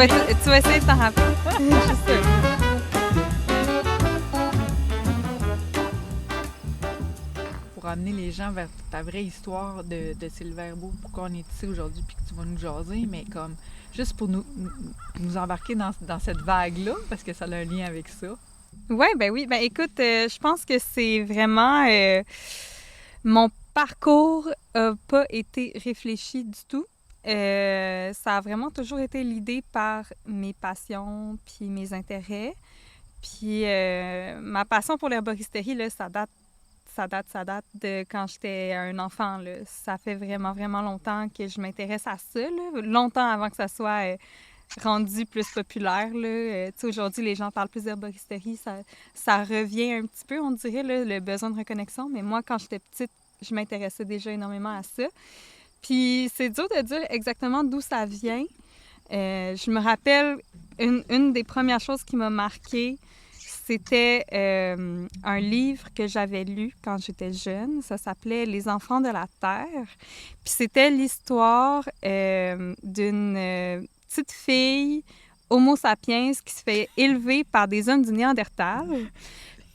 tu vas essayer de t'en rappeler. Je suis sûre. Pour amener les gens vers ta vraie histoire de Silverbeau, pourquoi on est ici aujourd'hui puis que tu vas nous jaser, mais comme juste pour nous embarquer dans cette vague-là, parce que ça a un lien avec ça. Ouais, ben oui. Ben écoute, je pense que c'est vraiment... mon parcours n'a pas été réfléchi du tout. Ça a vraiment toujours été l'idée par mes passions puis mes intérêts. Puis ma passion pour l'herboristerie, là, ça date de quand j'étais un enfant, là. Ça fait vraiment, vraiment longtemps que je m'intéresse à ça, là. Longtemps avant que ça soit rendu plus populaire, là. Tu sais, aujourd'hui, les gens parlent plus d'herboristerie. Ça revient un petit peu, on dirait, là, le besoin de reconnexion. Mais moi, quand j'étais petite, je m'intéressais déjà énormément à ça. Puis c'est dur de dire exactement d'où ça vient. Je me rappelle, une des premières choses qui m'a marquée, c'était un livre que j'avais lu quand j'étais jeune. Ça s'appelait « Les enfants de la Terre ». Puis c'était l'histoire d'une petite fille homo sapiens qui se fait élever par des hommes du Néandertal.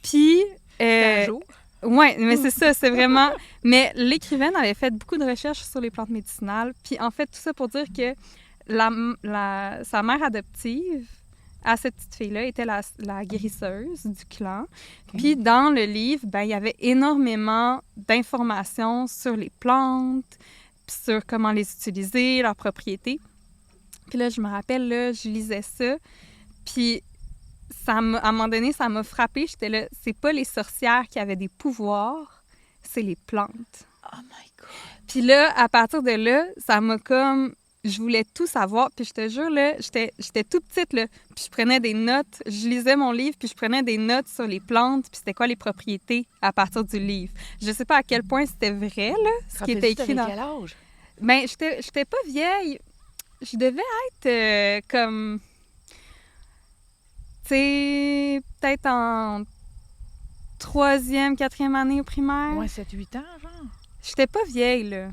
Puis... un jour. Oui, mais c'est ça, c'est vraiment... Mais l'écrivaine avait fait beaucoup de recherches sur les plantes médicinales. Puis en fait, tout ça pour dire que sa mère adoptive à cette petite fille-là était la guérisseuse du clan. Okay. Puis dans le livre, ben, il y avait énormément d'informations sur les plantes, puis sur comment les utiliser, leurs propriétés. Puis là, je me rappelle, là, je lisais ça, puis à un moment donné, ça m'a frappée. J'étais là, c'est pas les sorcières qui avaient des pouvoirs, c'est les plantes. Oh my God! Puis là, à partir de là, ça m'a comme... Je voulais tout savoir, puis je te jure, là, j'étais toute petite, là, puis je prenais des notes, je lisais mon livre, puis je prenais des notes sur les plantes, puis c'était quoi les propriétés à partir du livre. Je sais pas à quel point c'était vrai, là, ce qui était écrit dans... quel âge? Ben, j'étais pas vieille. Je devais être comme... Tu sais, peut-être en 3e, 4e année au primaire. Ouais, 7-8 ans, genre? J'étais pas vieille, là.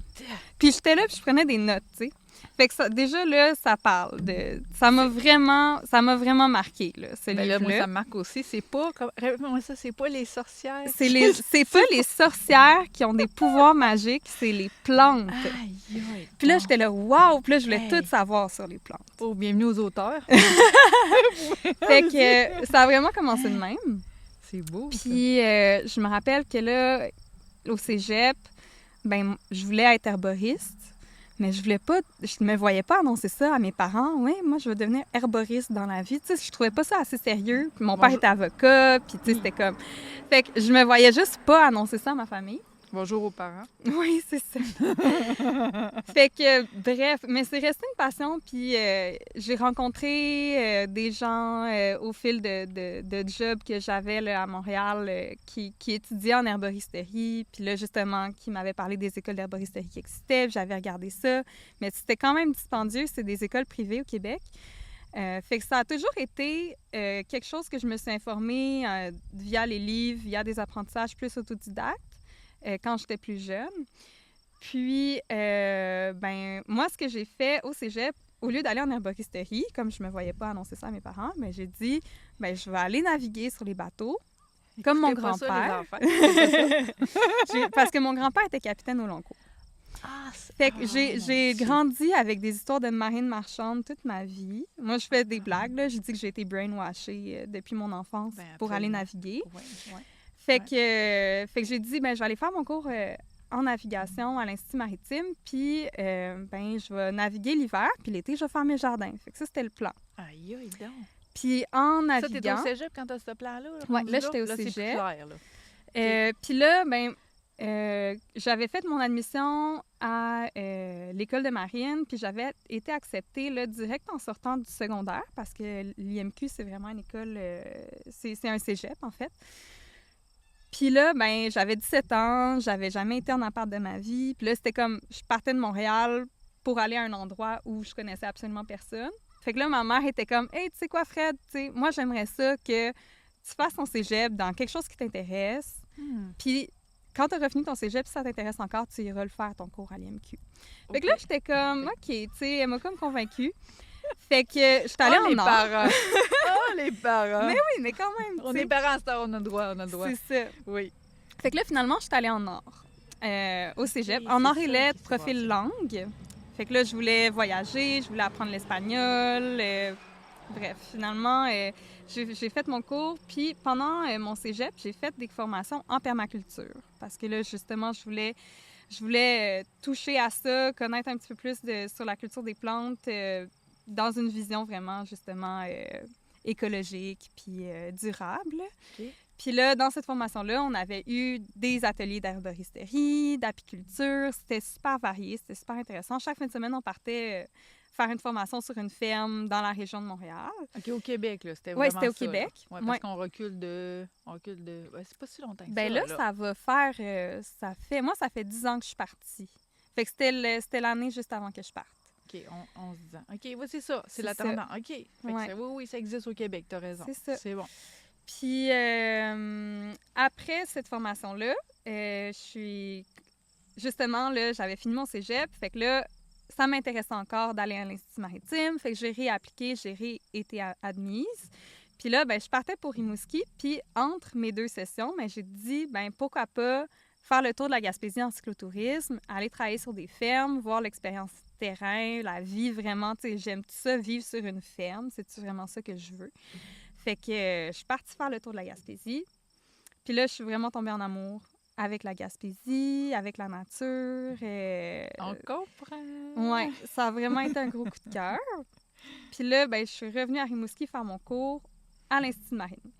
Puis j'étais là, puis je prenais des notes, tu sais. Fait que ça, déjà, là, ça parle de... Ça m'a vraiment marqué, là, ce livre-là. Là, moi, ça me marque aussi. C'est pas... Moi, ça, c'est pas les sorcières. C'est pas les sorcières qui ont des pouvoirs magiques, c'est les plantes. Aïe, aïe. Puis là, j'étais là, waouh! Puis là, je voulais tout savoir sur les plantes. Oh, bienvenue aux auteurs. Fait que ça a vraiment commencé de même. C'est beau, Puis je me rappelle que là, au cégep, ben je voulais être herboriste. Mais je me voyais pas annoncer ça à mes parents. Oui, moi, je veux devenir herboriste dans la vie. Tu sais, je trouvais pas ça assez sérieux. Puis mon père était avocat, puis tu sais, c'était comme... Fait que je me voyais juste pas annoncer ça à ma famille. Bonjour aux parents. Oui, c'est ça. Fait que, bref, mais c'est resté une passion, puis j'ai rencontré des gens au fil de jobs que j'avais là, à Montréal qui étudiaient en herboristerie, puis là, justement, qui m'avaient parlé des écoles d'herboristerie qui existaient, puis j'avais regardé ça, mais c'était quand même dispendieux, c'est des écoles privées au Québec. Fait que ça a toujours été quelque chose que je me suis informée via les livres, via des apprentissages plus autodidactes. Quand j'étais plus jeune. Puis, ben moi, ce que j'ai fait au cégep, au lieu d'aller en herboristerie, comme je me voyais pas annoncer ça à mes parents, ben j'ai dit, ben je vais aller naviguer sur les bateaux, comme mon grand-père. Parce que mon grand-père était capitaine au long cours. Fait que j'ai grandi avec des histoires de marine marchande toute ma vie. Moi, je fais des blagues, là. Je dis que j'ai été brainwashée depuis mon enfance pour aller naviguer. Ouais. Fait que j'ai dit, ben je vais aller faire mon cours en navigation à l'Institut maritime, puis ben je vais naviguer l'hiver, puis l'été, je vais faire mes jardins. Fait que ça, c'était le plan. Aïe, aïe, donc. Puis en naviguant... Ça, t'es au cégep quand t'as ce plan-là? Oui, là, j'étais au cégep. C'est plus clair, là. Puis là, ben j'avais fait mon admission à l'école de marine, puis j'avais été acceptée là, direct en sortant du secondaire, parce que l'IMQ, c'est vraiment une école... c'est un cégep, en fait. Puis là, ben j'avais 17 ans, j'avais jamais été en appart de ma vie. Puis là, c'était comme, je partais de Montréal pour aller à un endroit où je connaissais absolument personne. Fait que là, ma mère était comme, « Hey, tu sais quoi, Fred? T'sais, moi, j'aimerais ça que tu fasses ton cégep dans quelque chose qui t'intéresse. Puis quand tu as refini ton cégep, si ça t'intéresse encore, tu iras le faire, ton cours à l'IMQ. » Fait que là, j'étais comme, « OK, tu sais, elle m'a comme convaincue. » Fait que je suis allée en les Nord. parents! Oh, les parents! Mais oui, mais quand même, On tu sais. est parents à cette heure, on a le droit, on a le droit. C'est ça. Oui. Fait que là, finalement, je suis allée en Nord, au cégep. Ok, En c'est Nord et ça lettres, qui s'est profil passé. langue. Fait que là, je voulais voyager, je voulais apprendre l'espagnol. Bref, finalement, j'ai fait mon cours. Puis pendant mon cégep, j'ai fait des formations en permaculture. Parce que là, justement, je voulais toucher à ça, connaître un petit peu plus sur la culture des plantes dans une vision vraiment, justement, écologique puis durable. Ok. Puis là, dans cette formation-là, on avait eu des ateliers d'herboristerie, d'apiculture. C'était super varié, c'était super intéressant. Chaque fin de semaine, on partait faire une formation sur une ferme dans la région de Montréal. OK, au Québec, là, c'était Oui, vraiment c'était au ça, là. Québec. Ouais, parce Ouais. qu'on recule de... Ouais, c'est pas si longtemps que Ben ça, là, ça va faire... Moi, ça fait 10 ans que je suis partie. Fait que c'était l'année juste avant que je parte. OK, 11 ans. OK, ouais, c'est ça. C'est C'est la ça. tendance. OK. Fait que Ouais. oui, ça existe au Québec, t'as raison. C'est ça. C'est bon. Puis après cette formation-là, je suis... Justement, là, j'avais fini mon cégep. Fait que là, ça m'intéressait encore d'aller à l'Institut maritime. Fait que j'ai réappliqué, j'ai été admise. Puis là, ben, je partais pour Rimouski. Puis entre mes 2 sessions, ben, j'ai dit, ben, pourquoi pas faire le tour de la Gaspésie en cyclotourisme, aller travailler sur des fermes, voir l'expérience terrain, la vie vraiment. Tu sais, j'aime tout ça, vivre sur une ferme. C'est vraiment ça que je veux. Fait que je suis partie faire le tour de la Gaspésie. Puis là, je suis vraiment tombée en amour avec la Gaspésie, avec la nature. On comprend. Ouais, ça a vraiment été un gros coup de cœur. Puis là, ben, je suis revenue à Rimouski faire mon cours à l'Institut de marine.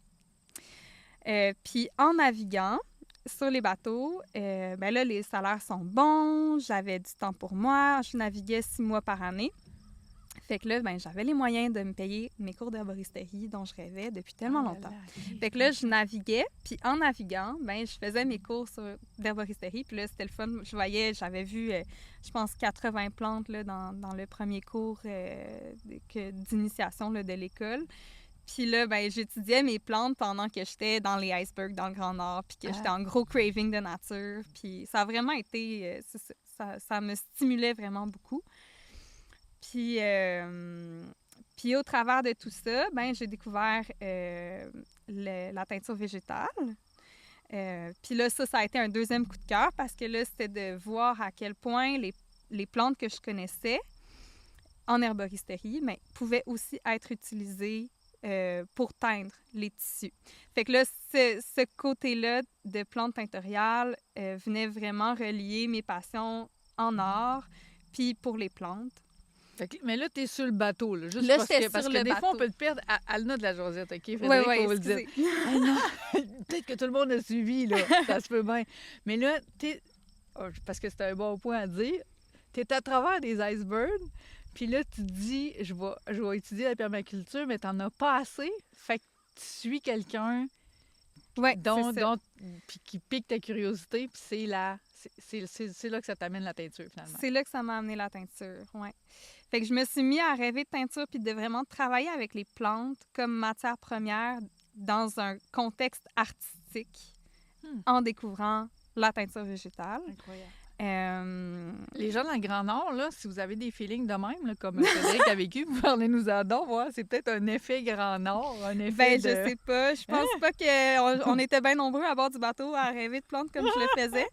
Puis en naviguant sur les bateaux, ben là, les salaires sont bons, j'avais du temps pour moi, je naviguais 6 mois par année. Fait que là, ben, j'avais les moyens de me payer mes cours d'herboristerie dont je rêvais depuis tellement longtemps. Fait que là, je naviguais, puis en naviguant, ben, je faisais mes cours d'herboristerie, puis là, c'était le fun. J'avais vu, je pense, 80 plantes là, dans le premier cours d'initiation là, de l'école. Puis là, ben, j'étudiais mes plantes pendant que j'étais dans les icebergs dans le Grand Nord, puis que j'étais en gros craving de nature. Puis ça a vraiment été... ça me stimulait vraiment beaucoup. Puis au travers de tout ça, ben, j'ai découvert la teinture végétale. Puis là, ça a été un deuxième coup de cœur parce que là, c'était de voir à quel point les plantes que je connaissais en herboristerie pouvaient aussi être utilisées pour teindre les tissus. Fait que là, ce côté-là de plantes teintoriales venait vraiment relier mes passions en art puis pour les plantes. Mais là, t'es sur le bateau, là, juste là, parce que des fois, on peut te perdre à Alna de la Josette, OK, Frédéric, ouais, on va le dire. Ah non, peut-être que tout le monde a suivi, là, ça se peut bien. Mais là, parce que c'est un bon point à dire, t'es à travers des icebergs, puis là, tu te dis, je vais étudier la permaculture, mais t'en as pas assez, fait que tu suis quelqu'un puis qui pique ta curiosité, puis c'est là que ça t'amène la teinture, finalement. C'est là que ça m'a amené la teinture, oui. Fait que je me suis mis à rêver de teinture puis de vraiment travailler avec les plantes comme matière première dans un contexte artistique en découvrant la teinture végétale. Incroyable. Les gens dans le Grand Nord, là, si vous avez des feelings de même, là, comme Frédéric a vécu, parlez-nous-en donc, ouais, c'est peut-être un effet Grand Nord, un effet je sais pas. Je pense pas qu'on était bien nombreux à bord du bateau à rêver de plantes comme je le faisais.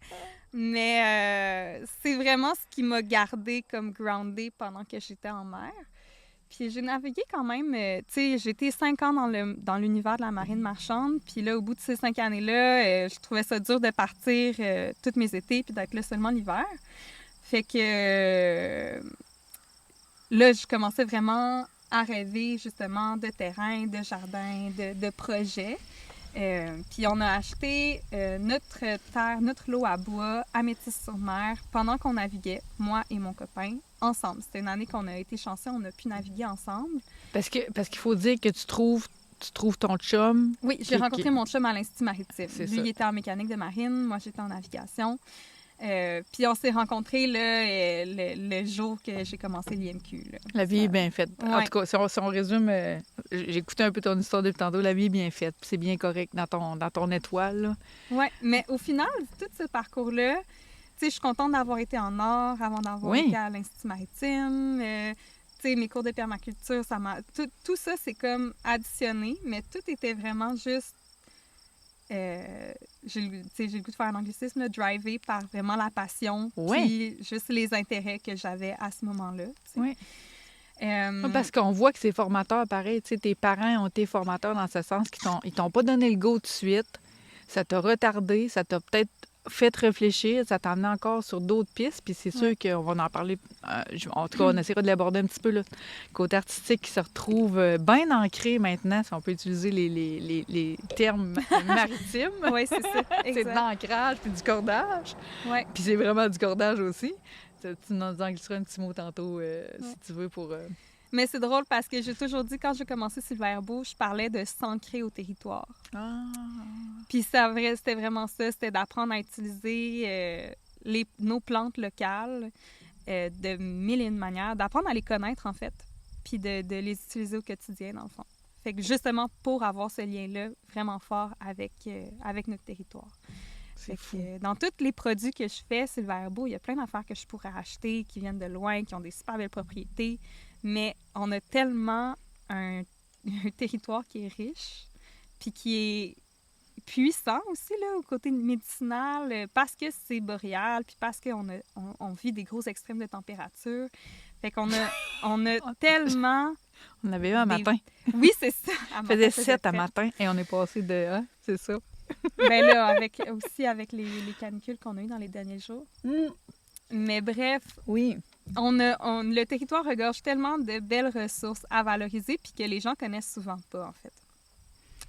Mais c'est vraiment ce qui m'a gardée comme groundée pendant que j'étais en mer. Puis j'ai navigué quand même, tu sais, j'ai été 5 ans dans l'univers de la marine marchande. Puis là, au bout de ces 5 années-là, je trouvais ça dur de partir tous mes étés puis d'être là seulement l'hiver. Fait que là, je commençais vraiment à rêver justement de terrain, de jardin, de projets. Puis on a acheté notre terre, notre lot à bois à Métis-sur-Mer pendant qu'on naviguait, moi et mon copain, ensemble. C'était une année qu'on a été chanceux, on a pu naviguer ensemble. Parce qu'il faut dire que tu trouves ton chum. Oui, j'ai rencontré mon chum à l'Institut maritime. C'est Lui, ça. il était en mécanique de marine, moi j'étais en navigation. Puis on s'est rencontrés là, le jour que j'ai commencé l'IMQ. Là. La vie est bien faite. Ouais. En tout cas, si on résume, j'ai écouté un peu ton histoire depuis tantôt, la vie est bien faite. C'est bien correct dans ton étoile. Oui, mais au final, tout ce parcours-là, tu sais, je suis contente d'avoir été en Nord avant d'avoir été à l'Institut maritime. tu sais, mes cours de permaculture, tout ça, c'est comme additionné, mais tout était vraiment juste... j'ai le goût de faire un anglicisme, là, drivé par vraiment la passion, Ouais. puis juste les intérêts que j'avais à ce moment-là. Tu sais. Oui. Parce qu'on voit que c'est formateur pareil. Tu sais, tes parents ont été formateurs dans ce sens qu'ils t'ont pas donné le go tout de suite. Ça t'a retardé, ça t'a peut-être fait réfléchir, ça t'a amené encore sur d'autres pistes. Puis c'est sûr qu'on va en parler. En tout cas, on essaiera de l'aborder un petit peu. Là. Le côté artistique qui se retrouve bien ancré maintenant, si on peut utiliser les termes maritimes. Oui, c'est ça. C'est de Exact. l'ancrage puis du cordage. Ouais. Puis c'est vraiment du cordage aussi. Tu nous en glisseras un petit mot tantôt, si tu veux, pour... Mais c'est drôle parce que j'ai toujours dit, quand j'ai commencé Sylvain Beau, je parlais de s'ancrer au territoire. Ah. Puis c'était vraiment ça, c'était d'apprendre à utiliser nos plantes locales de mille et une manières, d'apprendre à les connaître, en fait, puis de les utiliser au quotidien, dans le fond. Fait que justement, pour avoir ce lien-là vraiment fort avec notre territoire. C'est fou. Dans tous les produits que je fais, Sylvain Beau, il y a plein d'affaires que je pourrais acheter qui viennent de loin, qui ont des super belles propriétés, mais on a tellement un territoire qui est riche, puis qui est puissant aussi, là, au côté médicinal, parce que c'est boréal, puis parce qu'on vit des gros extrêmes de température. Fait qu'on a tellement... On avait eu un matin. Oui, c'est ça. Il faisait 7 à matin et on est passé de... Hein, c'est ça. Ben là, avec les canicules qu'on a eues dans les derniers jours. Mais bref, oui. Le territoire regorge tellement de belles ressources à valoriser puis que les gens connaissent souvent pas, en fait.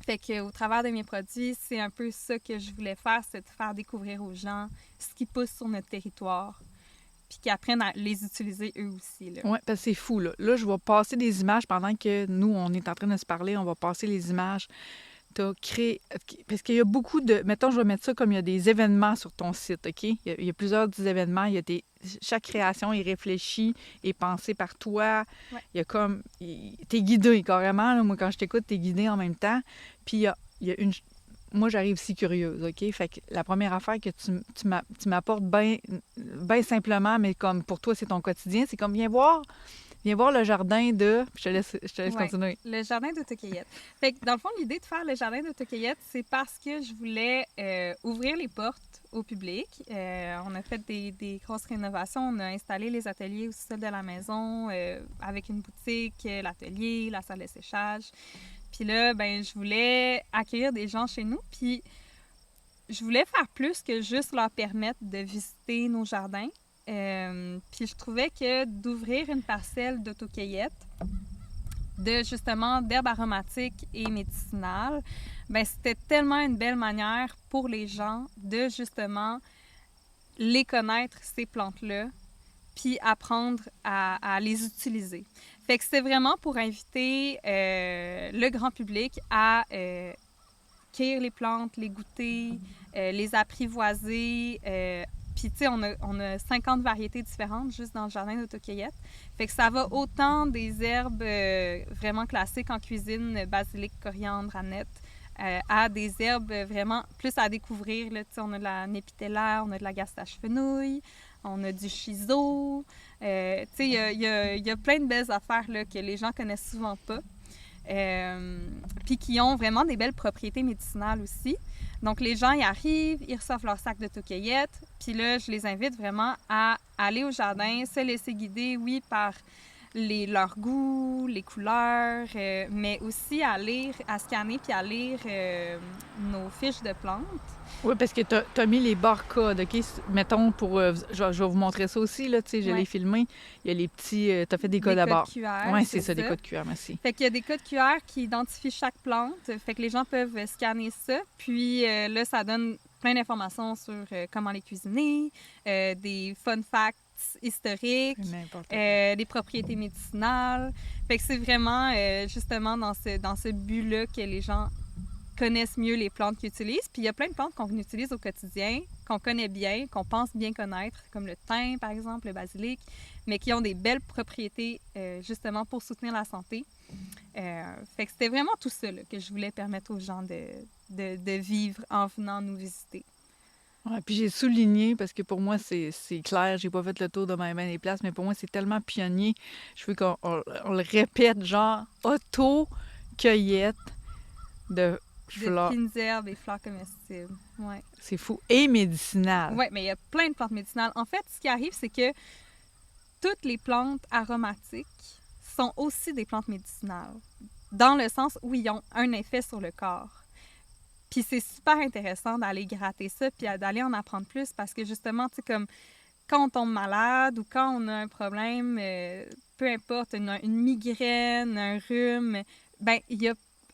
Fait qu'au travers de mes produits, c'est un peu ça que je voulais faire, c'est de faire découvrir aux gens ce qui pousse sur notre territoire puis qu'ils apprennent à les utiliser eux aussi. Oui, parce que c'est fou, là. Là, je vais passer des images pendant que nous, on est en train de se parler. On va passer les images. Tu as créé... Parce qu'il y a beaucoup de... Mettons, je vais mettre ça comme il y a des événements sur ton site, OK? Il y a plusieurs événements. Chaque création est réfléchie et pensée par toi. Ouais. Il y a comme... T'es guidé, carrément. Là. Moi, quand je t'écoute, t'es guidé en même temps. Puis il y a une... Moi, j'arrive si curieuse, OK? Fait que la première affaire que tu m'apportes bien simplement, mais comme pour toi, c'est ton quotidien, c'est comme, viens voir le jardin de... Je te laisse continuer. Le jardin d'autocueillette. Fait que dans le fond, l'idée de faire le jardin d'autocueillette, c'est parce que je voulais ouvrir les portes au public. On a fait des grosses rénovations. On a installé les ateliers au sol de la maison avec une boutique, l'atelier, la salle de séchage. Puis là, ben, je voulais accueillir des gens chez nous. Puis je voulais faire plus que juste leur permettre de visiter nos jardins. Puis je trouvais que d'ouvrir une parcelle d'autocueillette, d'herbes aromatiques et médicinales, ben c'était tellement une belle manière pour les gens de justement les connaître, ces plantes-là, puis apprendre à les utiliser. Fait que c'est vraiment pour inviter le grand public à cueillir les plantes, les goûter, les apprivoiser. Puis, tu sais, on a 50 variétés différentes juste dans le jardin d'autocueillette. Fait que ça va autant des herbes vraiment classiques en cuisine, basilic, coriandre, aneth, à des herbes vraiment plus à découvrir. Là. Tu sais, on a de la népitella, on a de la gastache fenouil, on a du shiso. Tu sais, il y a plein de belles affaires là, que les gens connaissent souvent pas. Puis qui ont vraiment des belles propriétés médicinales aussi. Donc, les gens y arrivent, ils reçoivent leur sac d'autocueillette, puis là, je les invite vraiment à aller au jardin, se laisser guider, oui, par leur goût, les couleurs, mais aussi à lire, à scanner puis à lire nos fiches de plantes. Oui, parce que tu as mis les barcodes, OK? Mettons, je vais vous montrer ça aussi, là, tu sais, je l'ai filmé. Il y a les petits... tu as fait des codes à bord. Des codes QR. Oui, c'est ça, des codes QR, merci. Fait qu'il y a des codes QR qui identifient chaque plante. Fait que les gens peuvent scanner ça. Puis là, ça donne plein d'informations sur comment les cuisiner, des fun facts historiques, des propriétés médicinales. Fait que c'est vraiment justement dans ce but-là que les gens connaissent mieux les plantes qu'ils utilisent. Puis il y a plein de plantes qu'on utilise au quotidien, qu'on connaît bien, qu'on pense bien connaître, comme le thym, par exemple, le basilic, mais qui ont des belles propriétés justement pour soutenir la santé. Fait que c'était vraiment tout ça là, que je voulais permettre aux gens de vivre en venant nous visiter. Ouais, puis j'ai souligné, parce que pour moi, c'est clair, j'ai pas fait le tour de ma main des places, mais pour moi, c'est tellement pionnier. Je veux qu'on le répète, genre auto-cueillette de De fleurs. fines herbes et fleurs comestibles. Ouais. C'est fou. Et médicinal. Oui, mais il y a plein de plantes médicinales. En fait, ce qui arrive, c'est que toutes les plantes aromatiques sont aussi des plantes médicinales, dans le sens où ils ont un effet sur le corps. Puis c'est super intéressant d'aller gratter ça, puis d'aller en apprendre plus, parce que justement, tu sais, comme quand on tombe malade ou quand on a un problème, peu importe, une migraine, un rhume, ben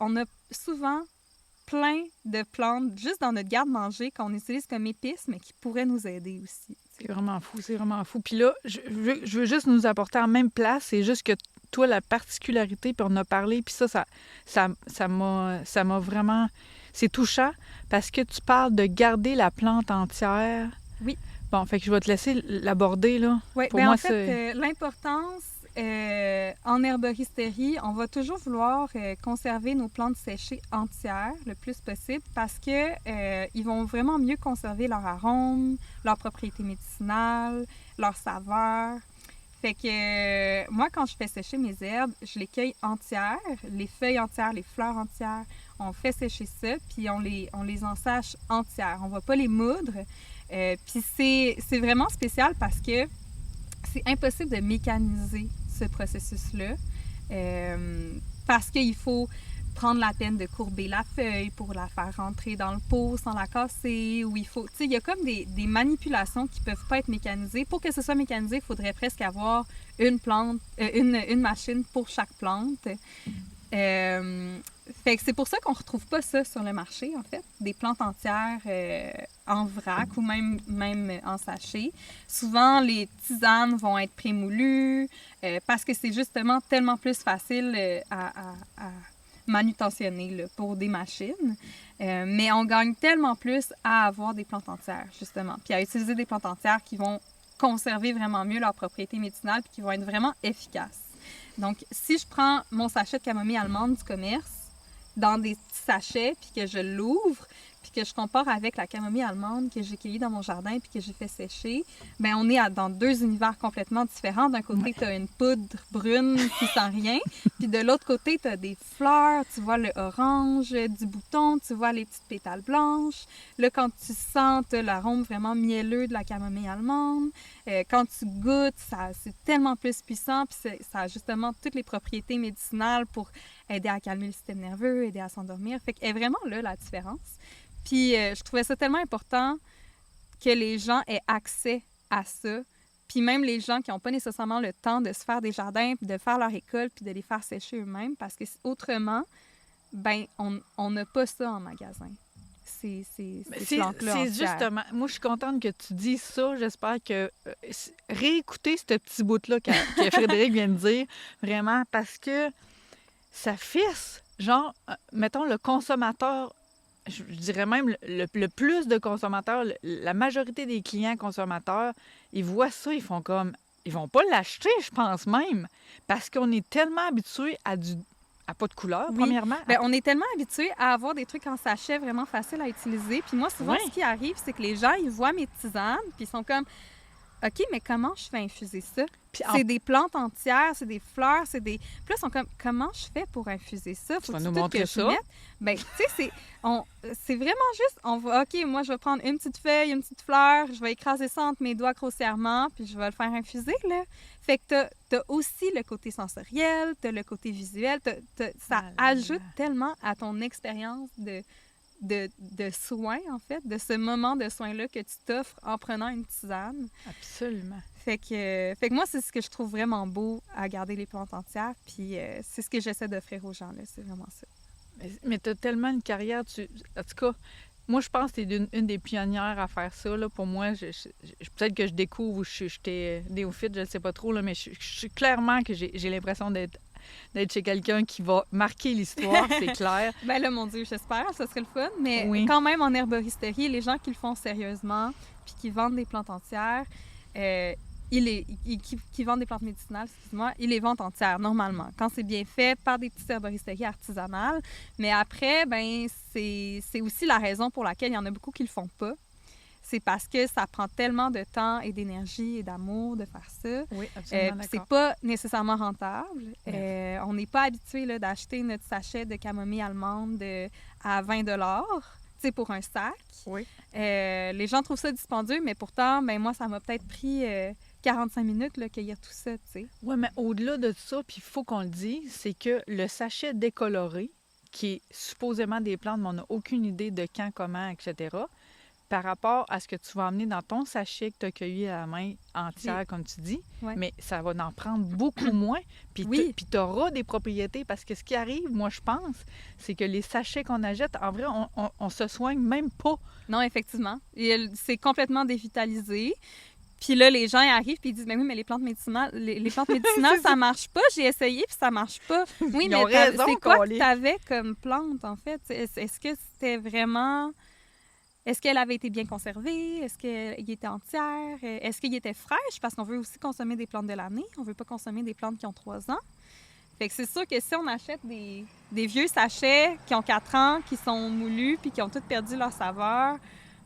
on a souvent plein de plantes juste dans notre garde-manger qu'on utilise comme épices, mais qui pourraient nous aider aussi. C'est vraiment fou, c'est vraiment fou. Puis là, je veux juste nous apporter en même place, c'est juste que toi, la particularité, puis on en a parlé, puis ça m'a vraiment... C'est touchant parce que tu parles de garder la plante entière. Oui. Bon, fait que je vais te laisser l'aborder, là. Oui, Pour bien moi, en fait, l'importance en herboristerie, on va toujours vouloir conserver nos plantes séchées entières le plus possible parce que ils vont vraiment mieux conserver leur arôme, leurs propriétés médicinales, leur saveur. Fait que moi, quand je fais sécher mes herbes, je les cueille entières, les feuilles entières, les fleurs entières. On fait sécher ça, puis on les ensèche entières. On va pas les moudre. Puis c'est vraiment spécial parce que c'est impossible de mécaniser ce processus-là parce qu'il faut prendre la peine de courber la feuille pour la faire rentrer dans le pot sans la casser, ou il faut... Tu sais, il y a comme des manipulations qui peuvent pas être mécanisées. Pour que ce soit mécanisé, il faudrait presque avoir une plante, une machine pour chaque plante. Fait que c'est pour ça qu'on retrouve pas ça sur le marché, en fait, des plantes entières en vrac ou même en sachet. Souvent, les tisanes vont être prémoulues parce que c'est justement tellement plus facile à manutentionner là, pour des machines. Mais on gagne tellement plus à avoir des plantes entières, justement, puis à utiliser des plantes entières qui vont conserver vraiment mieux leurs propriétés médicinales puis qui vont être vraiment efficaces. Donc, si je prends mon sachet de camomille allemande du commerce dans des petits sachets, puis que je l'ouvre, puis que je compare avec la camomille allemande que j'ai cueillie dans mon jardin puis que j'ai fait sécher, bien, on est dans deux univers complètement différents. D'un côté, tu as une poudre brune qui sent rien, puis de l'autre côté, tu as des fleurs, tu vois le orange du bouton, tu vois les petites pétales blanches. Là, quand tu sens, tu as l'arôme vraiment mielleux de la camomille allemande. Quand tu goûtes, c'est tellement plus puissant, puis ça a justement toutes les propriétés médicinales pour aider à calmer le système nerveux, aider à s'endormir. Fait qu'elle est vraiment là, la différence. Puis je trouvais ça tellement important que les gens aient accès à ça. Puis même les gens qui n'ont pas nécessairement le temps de se faire des jardins, puis de faire leur école, puis de les faire sécher eux-mêmes, parce que autrement, ben on n'a pas ça en magasin. Ces plantes-là C'est entières. justement... Moi, je suis contente que tu dises ça. J'espère que... réécouter ce petit bout-là que Frédéric vient de dire, vraiment, parce que ça fisse. Genre, mettons, le consommateur, je dirais même le plus de consommateurs, la majorité des clients consommateurs, ils voient ça, ils font comme... Ils vont pas l'acheter, je pense même, parce qu'on est tellement habitués à pas de couleur, Oui. premièrement. Bien, on est tellement habitués à avoir des trucs en sachet vraiment faciles à utiliser. Puis moi, souvent, ce qui arrive, c'est que les gens, ils voient mes tisanes, puis ils sont comme... OK, mais comment je fais infuser ça? C'est des plantes entières, c'est des fleurs, c'est des... Puis là, ils sont comme, comment je fais pour infuser ça? Tu vas nous montrer ça? Bien, tu sais, c'est vraiment juste, OK, moi, je vais prendre une petite feuille, une petite fleur, je vais écraser ça entre mes doigts grossièrement, puis je vais le faire infuser, là. Fait que t'as aussi le côté sensoriel, t'as le côté visuel, ça ajoute tellement à ton expérience de soins, en fait, de ce moment de soin-là que tu t'offres en prenant une tisane. Absolument. Fait que moi, c'est ce que je trouve vraiment beau à garder les plantes entières, puis c'est ce que j'essaie d'offrir aux gens, là, c'est vraiment ça. Mais tu as tellement une carrière, en tout cas, moi, je pense que tu es une des pionnières à faire ça, là. Pour moi, peut-être que je découvre ou j'étais néophyte, je ne sais pas trop, là, mais clairement que j'ai l'impression d'être chez quelqu'un qui va marquer l'histoire, c'est clair. Ben là, mon Dieu, j'espère, ça serait le fun. Mais oui. Quand même, en herboristerie, les gens qui le font sérieusement, puis qui vendent des plantes entières, qui vendent des plantes médicinales, excuse-moi, ils les vendent entières, normalement, quand c'est bien fait par des petites herboristeries artisanales. Mais après, ben c'est aussi la raison pour laquelle il y en a beaucoup qui le font pas. c'est parce que ça prend tellement de temps et d'énergie et d'amour de faire ça. Oui, absolument Puis c'est d'accord. pas nécessairement rentable. On n'est pas habitué là, d'acheter notre sachet de camomille allemande à 20 $, pour un sac. Oui. Les gens trouvent ça dispendieux, mais pourtant, ben moi, ça m'a peut-être pris 45 minutes là, cueillir tout ça, tu sais. Oui, mais au-delà de ça, puis il faut qu'on le dise, c'est que le sachet décoloré, qui est supposément des plantes, mais on n'a aucune idée de quand, comment, etc., par rapport à ce que tu vas emmener dans ton sachet que tu as cueilli à la main entière, comme tu dis, Ouais. mais ça va en prendre beaucoup moins. Puis Oui. tu auras des propriétés, parce que ce qui arrive, moi, je pense, c'est que les sachets qu'on achète, en vrai, on se soigne même pas. Non, effectivement. C'est complètement dévitalisé. Puis là, les gens ils arrivent puis ils disent « Mais oui, mais les plantes médicinales, les plantes médicinales, ça marche pas. J'ai essayé puis ça marche pas. » Oui, Ils ont mais raison, c'est quoi que Colin. tu avais comme plante, en fait? Est-ce que c'était vraiment... Est-ce qu'elle avait été bien conservée? Est-ce qu'elle était entière? Est-ce qu'il était fraîche? Parce qu'on veut aussi consommer des plantes de l'année. On veut pas consommer des plantes qui ont 3 ans. Fait que c'est sûr que si on achète des vieux sachets qui ont 4 ans, qui sont moulus puis qui ont tous perdu leur saveur,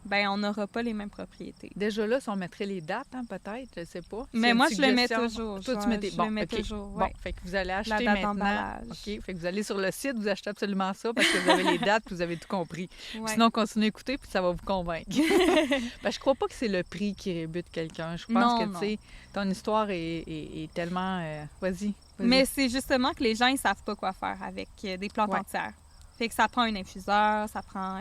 ben on n'aura pas les mêmes propriétés. Déjà là, si on mettrait les dates, hein, peut-être, je sais pas. Mais moi, je le mets toujours. Toi, tu mets tes... Je Bon, le mets OK. toujours, Bon, ouais. fait que vous allez acheter La date maintenant. d'emballage. OK, fait que vous allez sur le site, vous achetez absolument ça parce que vous avez les dates, puis vous avez tout compris. Ouais. Sinon, continuez à écouter, puis ça va vous convaincre. Ben, je crois pas que c'est le prix qui rébute quelqu'un. Je pense Non, que, non. tu sais, ton histoire est tellement... Vas-y. Mais c'est justement que les gens, ils savent pas quoi faire avec des plantes Ouais. entières. Fait que ça prend un infuseur, ça prend...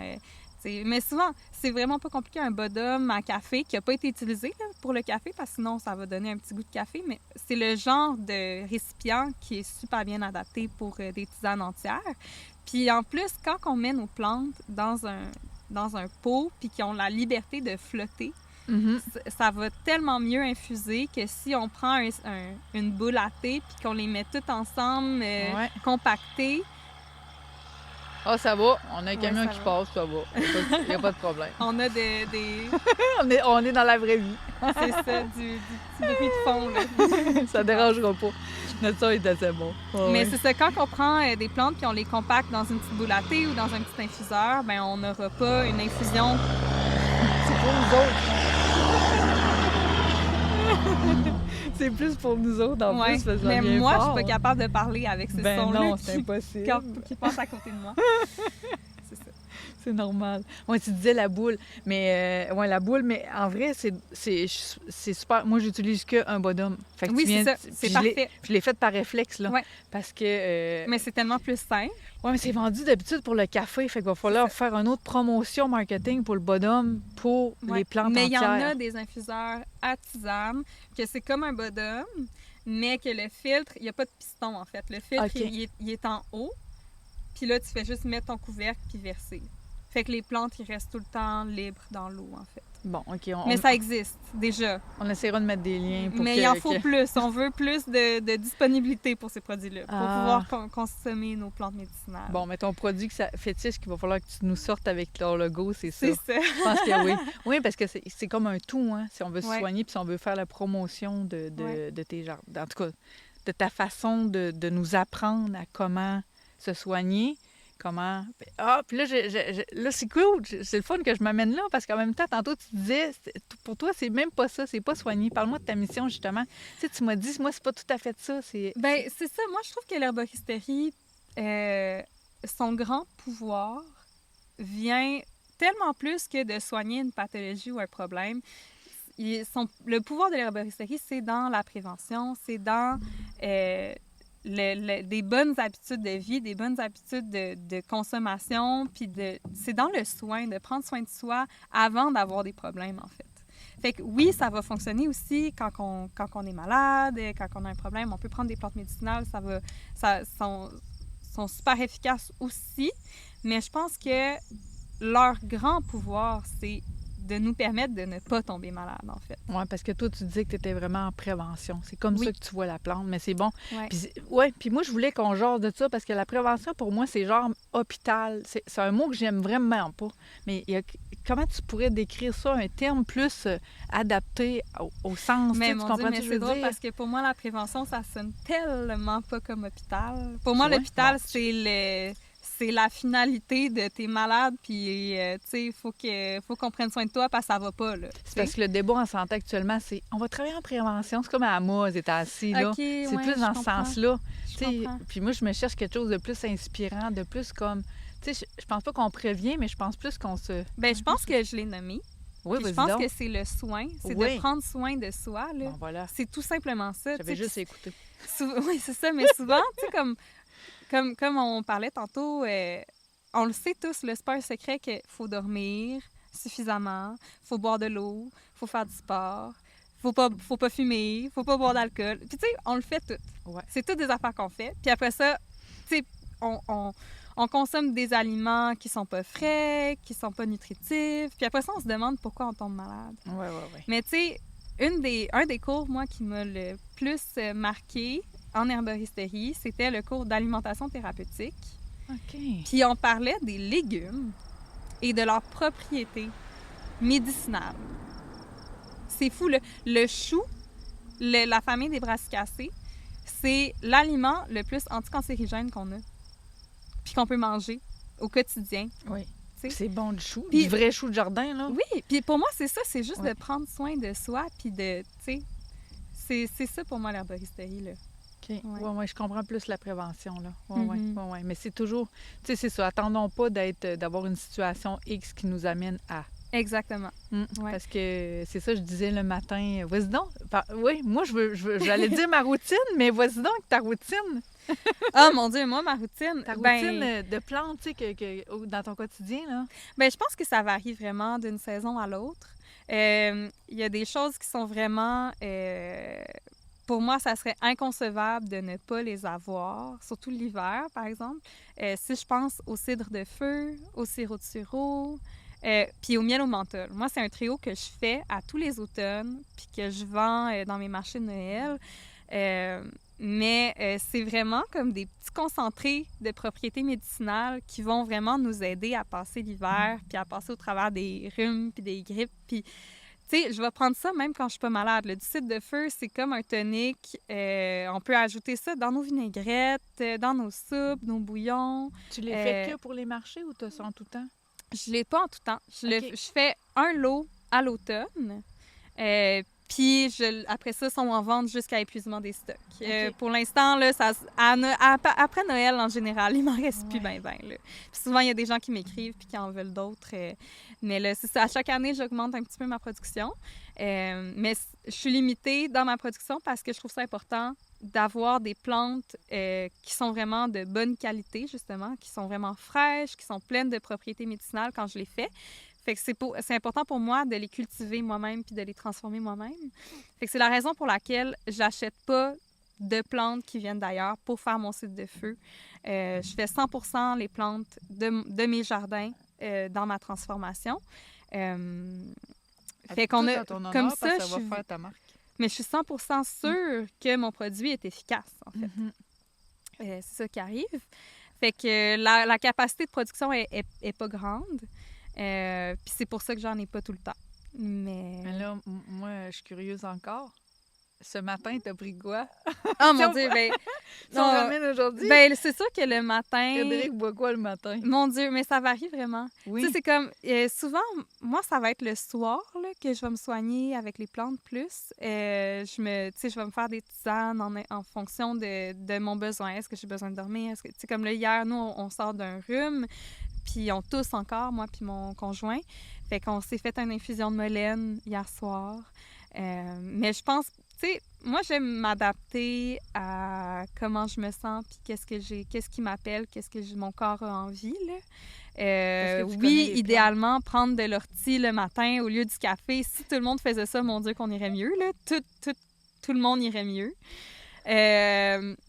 mais souvent, c'est vraiment pas compliqué, un bottom à café qui n'a pas été utilisé là, pour le café, parce que sinon, ça va donner un petit goût de café, mais c'est le genre de récipient qui est super bien adapté pour des tisanes entières. Puis en plus, quand on met nos plantes dans un pot, puis qui ont la liberté de flotter, Mhm. ça va tellement mieux infuser que si on prend une boule à thé, puis qu'on les met toutes ensemble, Ouais. compactées. Ah, ça va. On a un camion ça qui va. passe, ça va. Il n'y a pas de problème. On a des on est dans la vraie vie. c'est ça, du petit bruit de fond, là. Ça dérangera pas. Notre son est assez bon. Ouais, Mais ouais. c'est ça, quand on prend des plantes puis on les compacte dans une petite boule à thé ou dans un petit infuseur, ben on n'aura pas une infusion. C'est pour nous autres. C'est plus pour nous autres, en Ouais. plus, parce que ça Mais vient moi, je fort, suis pas hein. capable de parler avec ce Ben son-là non, c'est qui, impossible. qui passe à côté de moi. C'est ça. C'est normal. Ouais, tu disais la boule. Mais, ouais, la boule, mais en vrai, c'est super. Moi, j'utilise qu'un bottom. Fait que Oui, tu viens, c'est ça. puis C'est je l'ai- parfait. Je l'ai fait par réflexe, là. Ouais. Parce que. Mais c'est tellement plus simple. Ouais, mais c'est vendu d'habitude pour le café. Fait qu'il va falloir faire une autre promotion marketing pour le bottom pour Ouais. les plantes Mais il y en entières. a des infuseurs à tisane que c'est comme un bottom, mais que le filtre, il n'y a pas de piston en fait. Le filtre, Ok. il est en haut. Puis là, tu fais juste mettre ton couvercle puis verser. Fait que les plantes, ils restent tout le temps libres dans l'eau, en fait. Bon, OK. Mais ça existe, déjà. On essaiera de mettre des liens pour Mais que... il en faut que- plus. On veut plus de disponibilité pour ces produits-là, pour Ah. pouvoir consommer nos plantes médicinales. Bon, mais ton produit que ça fétiche qu'il va falloir que tu nous sortes avec ton logo, c'est ça. C'est ça. Je pense que oui. Oui, parce que c'est comme un tout, hein. Si on veut se Ouais. soigner, puis si on veut faire la promotion Ouais. de tes jardins. En tout cas, de ta façon de nous apprendre à comment se soigner, comment... Ah, puis là, là c'est cool. C'est le fun que je m'amène là, parce qu'en même temps, tantôt, tu disais, pour toi, c'est même pas ça, c'est pas soigner. Parle-moi de ta mission, justement. Tu sais, tu m'as dit, moi, c'est pas tout à fait ça. Ben, c'est ça. Moi, je trouve que l'herboristerie, son grand pouvoir vient tellement plus que de soigner une pathologie ou un problème. Le pouvoir de l'herboristerie, c'est dans la prévention, c'est dans des bonnes habitudes de vie, des bonnes habitudes de consommation, puis c'est dans le soin, de prendre soin de soi avant d'avoir des problèmes, en fait. Fait que oui, ça va fonctionner aussi quand on est malade, quand on a un problème. On peut prendre des plantes médicinales, sont super efficaces aussi. Mais je pense que leur grand pouvoir, c'est de nous permettre de ne pas tomber malade, en fait. Oui, parce que toi, tu disais que tu étais vraiment en prévention. C'est comme Oui. ça que tu vois la plante, mais c'est bon. Ouais. Puis moi, je voulais qu'on jase de ça parce que la prévention, pour moi, c'est genre hôpital. C'est un mot que j'aime vraiment pas. Mais comment tu pourrais décrire ça, un terme plus adapté au sens, Mais tu mon comprends Dieu, ce mais que je c'est veux drôle dire? parce que pour moi, la prévention, ça sonne tellement pas comme hôpital. Pour moi, Ouais, l'hôpital, bon. c'est la finalité de t'es malade, puis tu sais, faut qu'on prenne soin de toi parce que ça va pas, là. C'est parce que le débat en santé actuellement, c'est on va travailler en prévention. C'est comme à moi, aux États-Unis, là. OK, C'est ouais, plus je dans ce comprends. sens-là. Je Tu sais, comprends. puis moi, je me cherche quelque chose de plus inspirant, de plus comme... Tu sais, je pense pas qu'on prévient, mais je pense plus qu'on se... Ben, je pense que je l'ai nommé. Oui, Puis vas-y je pense donc. que c'est le soin, c'est Oui. de prendre soin de soi, là. Bon, voilà. C'est tout simplement ça. J'avais tu sais, juste écouté. Oui, c'est ça, mais souvent, tu sais, comme on parlait tantôt, on le sait tous, le sport secret qu'il faut dormir suffisamment, faut boire de l'eau, faut faire du sport, faut pas fumer, faut pas boire d'alcool. Puis tu sais, on le fait tout. Ouais. C'est toutes des affaires qu'on fait. Puis après ça, tu sais, on consomme des aliments qui sont pas frais, qui sont pas nutritifs. Puis après ça, on se demande pourquoi on tombe malade. Ouais. Mais tu sais, un des cours, moi, qui m'a le plus marqué en herboristerie, c'était le cours d'alimentation thérapeutique. OK. Puis on parlait des légumes et de leurs propriétés médicinales. C'est fou, le chou, la famille des brassicacées, c'est l'aliment le plus anticancérigène qu'on a, puis qu'on peut manger au quotidien. Oui. sais. C'est bon du chou, Puis- du vrai chou de jardin, là. Oui, puis pour moi, c'est ça, c'est juste Ouais. de prendre soin de soi, puis de, tu sais, c'est ça pour moi l'herboristerie, là. OK. Ouais. Ouais, je comprends plus la prévention, là. Ouais. Mhm. Mais c'est toujours... Tu sais, c'est ça. Attendons pas d'avoir une situation X qui nous amène à... Exactement. Ouais. Parce que c'est ça, je disais le matin. Vas-y donc. Oui, moi, j'allais dire ma routine, mais vas-y donc ta routine. Ah, mon Dieu, moi, ma routine, Ta ben, routine de plantes, tu sais, dans ton quotidien, là. ben, je pense que ça varie vraiment d'une saison à l'autre. Il y a des choses qui sont vraiment... pour moi, ça serait inconcevable de ne pas les avoir, surtout l'hiver, par exemple. Si je pense au cidre de feu, au sirop de sureau, puis au miel au menthol. Moi, c'est un trio que je fais à tous les automnes, puis que je vends dans mes marchés de Noël. Mais c'est vraiment comme des petits concentrés de propriétés médicinales qui vont vraiment nous aider à passer l'hiver, puis à passer au travers des rhumes, puis des grippes. Puis, tu sais, je vais prendre ça même quand je suis pas malade. Le cidre de feu, c'est comme un tonique. On peut ajouter ça dans nos vinaigrettes, dans nos soupes, nos bouillons. Tu les fais que pour les marchés ou tu ça en tout temps? Je l'ai pas en tout temps. Ok. Je fais un lot à l'automne. Puis après ça, ils sont en vente jusqu'à épuisement des stocks. Ok. Pour l'instant, là, après Noël, en général, il m'en reste plus Ouais. ben. Là. Puis souvent, il y a des gens qui m'écrivent puis qui en veulent d'autres. Mais là, c'est ça. À chaque année, j'augmente un petit peu ma production. Mais je suis limitée dans ma production parce que je trouve ça important d'avoir des plantes qui sont vraiment de bonne qualité, justement, qui sont vraiment fraîches, qui sont pleines de propriétés médicinales quand je les fais. Fait que c'est important pour moi de les cultiver moi-même puis de les transformer moi-même. Fait que c'est la raison pour laquelle j'achète pas de plantes qui viennent d'ailleurs pour faire mon cidre de feu. Je fais 100% les plantes de mes jardins dans ma transformation. Fait qu'on a, ton honneur, comme parce ça, que ça va faire ta marque. mais je suis 100% sûre que mon produit est efficace, en fait. Mhm. C'est ça qui arrive. Fait que la capacité de production est pas grande. Puis c'est pour ça que j'en ai pas tout le temps. Mais Mais là, moi, je suis curieuse encore. Ce matin, t'as pris quoi? oh mon Dieu, ben Si on ramène aujourd'hui, ben c'est sûr que le matin, Frédéric boit quoi le matin? mon Dieu, mais ça varie vraiment. Oui. Tu sais, c'est comme souvent, moi, ça va être le soir là, que je vais me soigner avec les plantes plus. Tu sais, je vais me faire des tisanes en fonction de mon besoin. Est-ce que j'ai besoin de dormir? Tu sais, comme là, hier, nous, on sort d'un rhume. Puis on tousse encore, moi puis mon conjoint. Fait qu'on s'est fait une infusion de molène hier soir. Mais je pense, tu sais, moi, j'aime m'adapter à comment je me sens, puis qu'est-ce qui m'appelle, qu'est-ce que mon corps a envie, là. Parce que tu connais Oui, les idéalement, prendre de l'ortie le matin au lieu du café. Si tout le monde faisait ça, mon Dieu, qu'on irait mieux, là. Tout le monde irait mieux.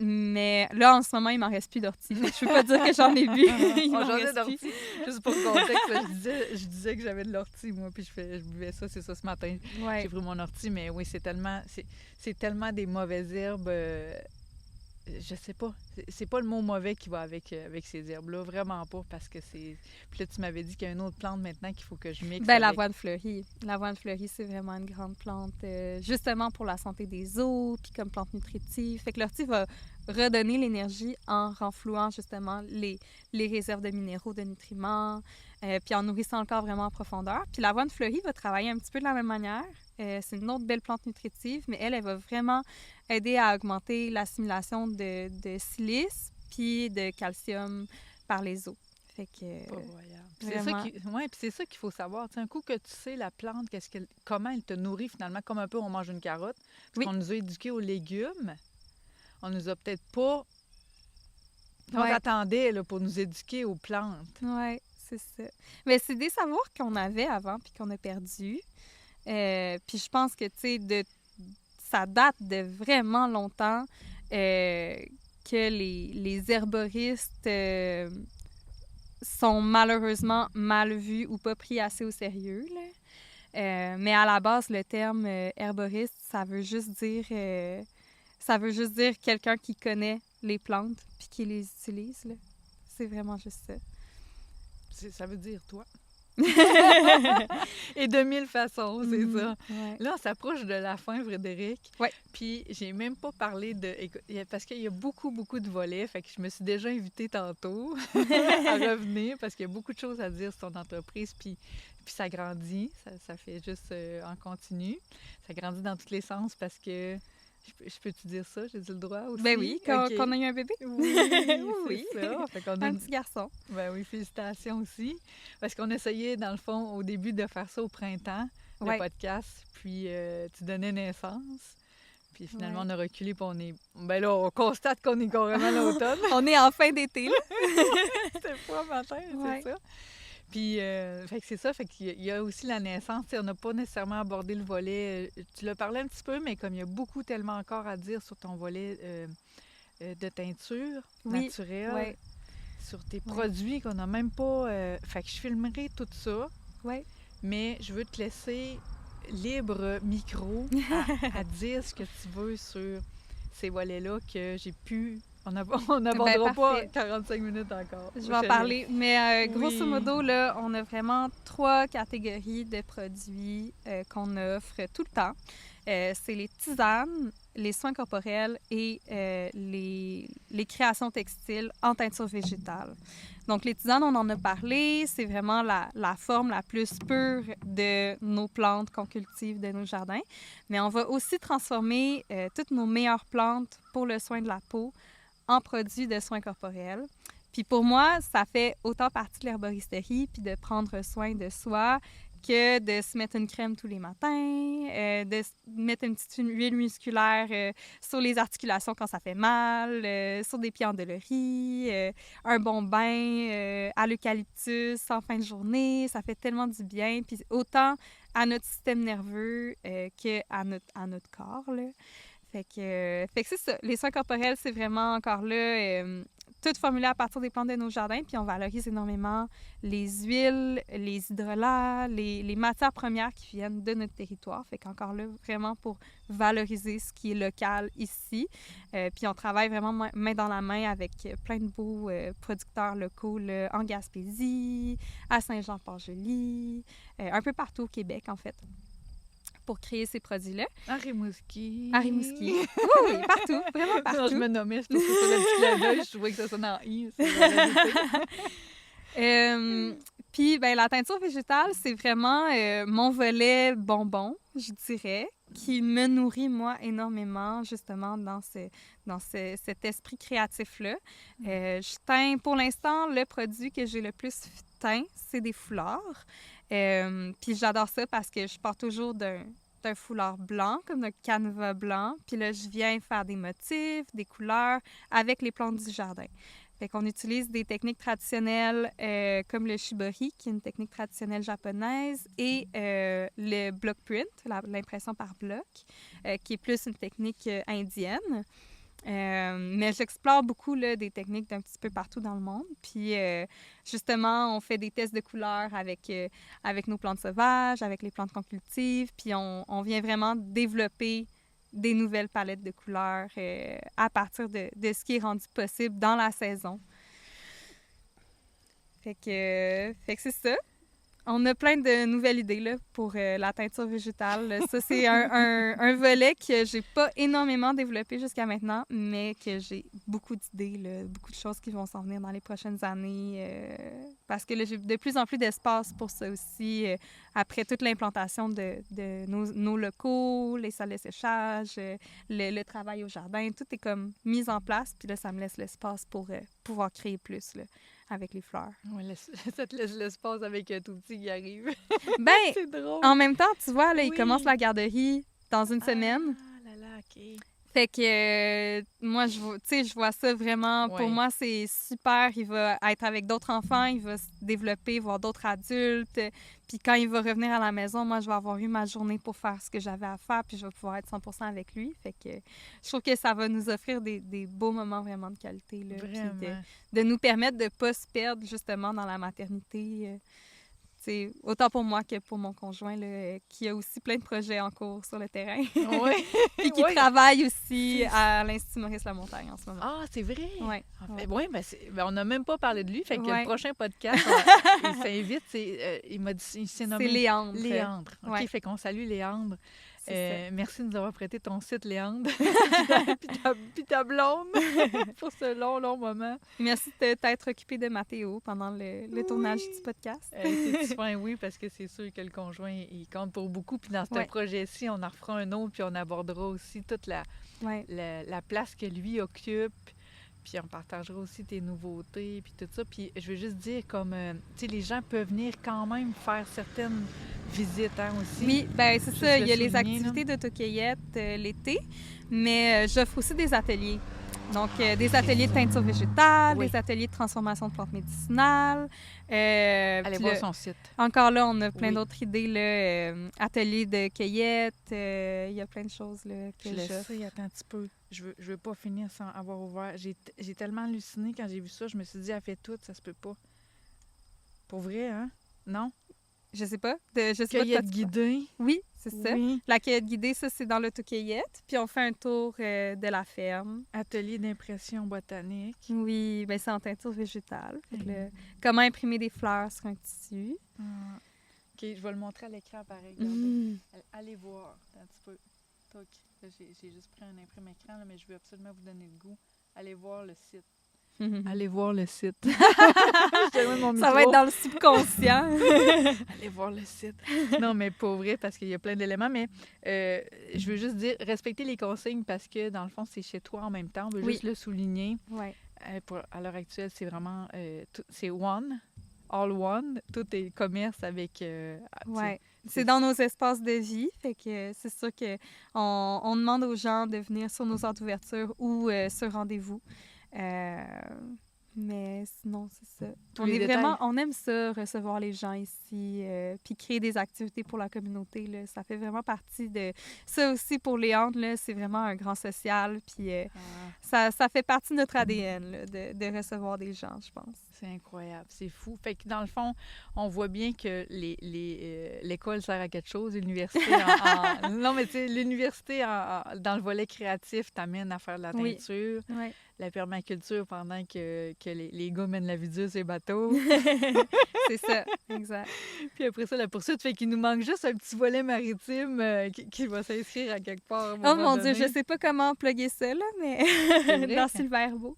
Mais là, en ce moment, il m'en reste plus d'ortie. Je peux pas dire que j'en ai bu. Il m'en On jasait reste plus. d'ortie. Juste pour le contexte, là, je disais que j'avais de l'ortie, moi, puis je buvais ça, c'est ça, ce matin. Ouais. J'ai pris mon ortie, mais oui, c'est tellement des mauvaises herbes. Je sais pas. C'est pas le mot mauvais qui va avec ces herbes-là, vraiment pas, parce que c'est... Puis là, tu m'avais dit qu'il y a une autre plante maintenant qu'il faut que je mixe Ben, avec. l'avoine fleurie. L'avoine fleurie, c'est vraiment une grande plante, justement pour la santé des os, puis comme plante nutritive. Fait que l'ortie va redonner l'énergie en renflouant justement les réserves de minéraux, de nutriments, puis en nourrissant le corps vraiment en profondeur. Puis l'avoine fleurie va travailler un petit peu de la même manière. C'est une autre belle plante nutritive, mais elle va vraiment aider à augmenter l'assimilation de silice puis de calcium par les os. Fait que... Pas voyable. Vraiment. Puis c'est ça qu'il faut savoir. T'sais, un coup que tu sais la plante, comment elle te nourrit finalement, comme un peu on mange une carotte, parce Oui. qu'on nous a éduqués aux légumes, on nous a peut-être pas... On Ouais. attendait là, pour nous éduquer aux plantes. Oui, c'est ça. Mais c'est des savoirs qu'on avait avant puis qu'on a perdus. Puis je pense que, tu sais, ça date de vraiment longtemps que les herboristes sont malheureusement mal vus ou pas pris assez au sérieux, là. Mais à la base, le terme herboriste, ça veut juste dire quelqu'un qui connaît les plantes puis qui les utilise, là. C'est vraiment juste ça. Ça veut dire toi. Et de mille façons, c'est ça. Ouais. Là, on s'approche de la fin, Frédéric. Ouais. Puis, j'ai même pas parlé de... Parce qu'il y a beaucoup, beaucoup de volets, fait que je me suis déjà invitée tantôt à revenir, parce qu'il y a beaucoup de choses à dire sur ton entreprise, puis ça grandit, ça fait juste en continu. Ça grandit dans tous les sens, parce que... Je peux-tu dire ça? J'ai-tu le droit aussi? Ben oui, qu'on a eu un bébé. Oui, Oui. c'est ça. Fait qu'on a Un petit garçon. Ben oui, félicitations aussi. Parce qu'on essayait, dans le fond, au début, de faire ça au printemps, le podcast, puis tu donnais naissance. Puis finalement, on a reculé, puis on est... Ben là, on constate qu'on est carrément à l'automne. On est en fin d'été, là. C'était pas matin, c'est ça. Puis, fait que c'est ça, fait qu'il y a aussi la naissance. T'sais, on n'a pas nécessairement abordé le volet. Tu l'as parlé un petit peu, mais comme il y a beaucoup, tellement encore à dire sur ton volet de teinture naturelle, sur tes produits qu'on n'a même pas... Fait que je filmerai tout ça, mais je veux te laisser libre micro à dire ce que tu veux sur ces volets-là que j'ai pu... On n'abordera pas 45 minutes encore. Je vais en parler. Mais grosso modo, là, on a vraiment 3 catégories de produits qu'on offre tout le temps. C'est les tisanes, les soins corporels et les créations textiles en teinture végétale. Donc, les tisanes, on en a parlé. C'est vraiment la forme la plus pure de nos plantes qu'on cultive de nos jardins. Mais on va aussi transformer toutes nos meilleures plantes pour le soin de la peau en produits de soins corporels. Puis pour moi, ça fait autant partie de l'herboristerie puis de prendre soin de soi que de se mettre une crème tous les matins, de se mettre une petite huile musculaire sur les articulations quand ça fait mal, sur des pieds endoloris, un bon bain à l'eucalyptus en fin de journée. Ça fait tellement du bien. Puis autant à notre système nerveux qu'à notre corps, là. Fait que c'est ça. Les soins corporels, c'est vraiment encore là, tout formulé à partir des plantes de nos jardins, puis on valorise énormément les huiles, les hydrolats, les matières premières qui viennent de notre territoire. Fait qu'encore là, vraiment pour valoriser ce qui est local ici. Puis on travaille vraiment main dans la main avec plein de beaux producteurs locaux là, en Gaspésie, à Saint-Jean-Port-Joli, un peu partout au Québec, en fait, pour créer ces produits-là. À Rimouski. À Rimouski. Oui, partout, vraiment partout. Non, je me nommais, je trouvais ça le petit clin d'œil, je trouvais que ça sonne en « i ». Puis, ben, la teinture végétale, c'est vraiment mon volet bonbon, je dirais, qui me nourrit, moi, énormément, justement, dans cet esprit créatif-là. Je teins, pour l'instant, le produit que j'ai le plus teint, c'est des foulards. Puis j'adore ça parce que je pars toujours d'un foulard blanc, comme un canevas blanc. Puis là, je viens faire des motifs, des couleurs avec les plantes du jardin. Fait qu'on utilise des techniques traditionnelles comme le shibori, qui est une technique traditionnelle japonaise, et le block print, l'impression par bloc, qui est plus une technique indienne. Mais j'explore beaucoup là, des techniques d'un petit peu partout dans le monde. Puis justement, on fait des tests de couleurs avec nos plantes sauvages, avec les plantes qu'on cultive. Puis on vient vraiment développer des nouvelles palettes de couleurs à partir de ce qui est rendu possible dans la saison. Fait que c'est ça. On a plein de nouvelles idées là, pour la teinture végétale. Ça, c'est un volet que j'ai pas énormément développé jusqu'à maintenant, mais que j'ai beaucoup d'idées, là, beaucoup de choses qui vont s'en venir dans les prochaines années. Parce que là, j'ai de plus en plus d'espace pour ça aussi. Après toute l'implantation de nos locaux, les salles de séchage, le travail au jardin, tout est comme mis en place. Puis là, ça me laisse l'espace pour pouvoir créer plus là, avec les fleurs. Ouais, ça te laisse l'espace avec un tout petit qui arrive. Ben, C'est drôle. en même temps, tu vois, là, il Oui. commence la garderie dans une semaine. Ah là là, OK. Fait que moi, je vois ça vraiment. Pour Ouais. moi, c'est super. Il va être avec d'autres enfants, il va se développer, voir d'autres adultes. Puis quand il va revenir à la maison, moi, je vais avoir eu ma journée pour faire ce que j'avais à faire, puis je vais pouvoir être 100% avec lui. Fait que je trouve que ça va nous offrir des beaux moments vraiment de qualité. Là, puis Vraiment. de nous permettre de ne pas se perdre justement dans la maternité. C'est autant pour moi que pour mon conjoint, là, qui a aussi plein de projets en cours sur le terrain. Oui. Puis qui travaille aussi à l'Institut Maurice-Lamontagne en ce moment. Ah, c'est vrai? Ouais. En fait, oui, ben, on n'a même pas parlé de lui. Fait que Ouais. le prochain podcast, il s'invite. Il m'a dit, il s'est nommé C'est Léandre. Léandre. OK, Ouais. fait qu'on salue Léandre. C'est Merci de nous avoir prêté ton site, Léandre. puis ta blonde pour ce long moment. ça. Merci de t'être occupé de Mathéo pendant le tournage du podcast. C'est fin, oui, parce que c'est sûr que le conjoint, il compte pour beaucoup. Puis dans ce Ouais. projet-ci, on en refera un autre, puis on abordera aussi toute la place que lui occupe. Puis on partagera aussi tes nouveautés, puis tout ça. Puis je veux juste dire, comme, tu sais, les gens peuvent venir quand même faire certaines visites, hein, aussi. Oui, ben c'est Juste ça. le Il y a les souligner, activités d'autocueillette l'été, mais j'offre aussi des ateliers. Donc, des ateliers de teinture végétale, Oui. des ateliers de transformation de plantes médicinales. Allez puis voir là, son site. encore là, on a plein Oui. d'autres idées. Là, ateliers de cueillette, il y a plein de choses là, que Je le j'offre. sais, attends un petit peu. Je veux pas finir sans avoir ouvert. J'ai tellement halluciné quand j'ai vu ça. Je me suis dit, elle fait tout, ça se peut pas. Pour vrai, hein? Non? Je sais pas. Je sais pas de quoi Cueillette tu guidée. parles. Oui, c'est ça. Oui. La cueillette guidée, ça, c'est dans l'autocueillette. Puis on fait un tour de la ferme. Atelier d'impression botanique. Oui, ben c'est en teinture végétale. Fait que Mhm. comment imprimer des fleurs sur un tissu. Ah. OK, je vais le montrer à l'écran pareil. Regardez. Mm. Allez voir. Attends un petit peu. Toc. Là, j'ai juste pris un imprime-écran, là, mais je veux absolument vous donner le goût. Allez voir le site. Allez voir le site. Ça va être dans le subconscient. Allez voir le site. Non, mais pas vrai, parce qu'il y a plein d'éléments. Mais je veux juste dire, respecter les consignes parce que, dans le fond, c'est chez toi en même temps. On veut Oui. juste le souligner. Ouais. À l'heure actuelle, c'est vraiment... c'est one, all one. Tout est commerce avec... Ouais. C'est dans nos espaces de vie. Fait que c'est sûr qu'on demande aux gens de venir sur nos heures d'ouverture ou sur rendez-vous. Mais sinon, c'est ça. Tous les On aime ça, recevoir les gens ici, puis créer des activités pour la communauté. Là. Ça fait vraiment partie de... Ça aussi, pour Léandre, là, c'est vraiment un grand social, puis ça fait partie de notre ADN, là, de recevoir des gens, je pense. C'est incroyable, c'est fou. Fait que dans le fond, on voit bien que l'école sert à quelque chose, l'université Non, mais tu sais, l'université dans le volet créatif t'amène à faire de la teinture, Ouais. la permaculture pendant que les gars mènent la vie dure sur les bateaux. C'est ça, exact. Puis après ça, la poursuite fait qu'il nous manque juste un petit volet maritime qui va s'inscrire à quelque part. Oh mon Dieu, je sais pas comment plugger ça, là, mais vrai? dans Silverbeau.